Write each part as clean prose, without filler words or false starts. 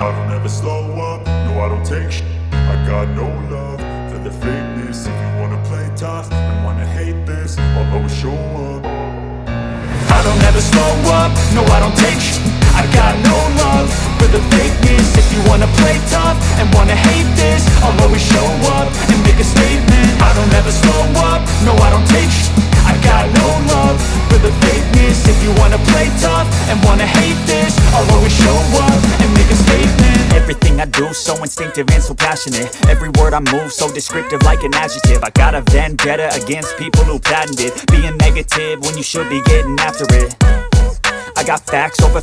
I don't ever slow up, no I don't take shit. I got no love for the fakeness. If you wanna play tough and wanna hate this, I'll always show up. I don't ever slow up, no I don't take shit. I got no love for the fakeness. If you wanna play tough and wanna hate this, I'll always show up and make a statement. I don't ever slow up, no I don't take shit. I got no love for the fakeness. If you wanna play tough and wanna hate this, I'll always show up and make a statement. Everything I do so instinctive and so passionate. Every word I move so descriptive like an adjective. I got a vendetta against people who patented being negative when you should be getting after it. I got facts over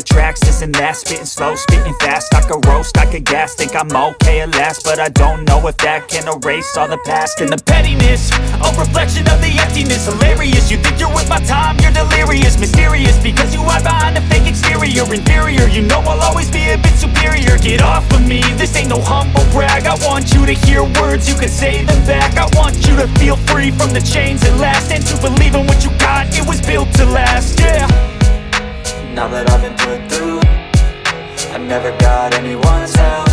tracks, this and that. Spitting slow, spitting fast. I could roast, I could gas. Think I'm okay at last, but I don't know if that can erase all the past. And the pettiness, a reflection of the emptiness. Hilarious, you think you're with my time, you're delirious. Mysterious, because you hide behind a fake exterior. Inferior, you know I'll always be a bit superior. Get off of me, this ain't no humble brag. I want you to hear words, you can say them back. I want you to feel free from the chains at last, and to believe in what you got, it was built to last, yeah. Now that I've been put through, I never got anyone's help.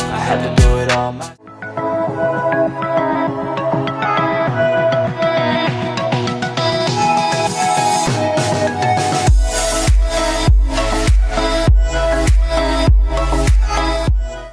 I had to do it all myself.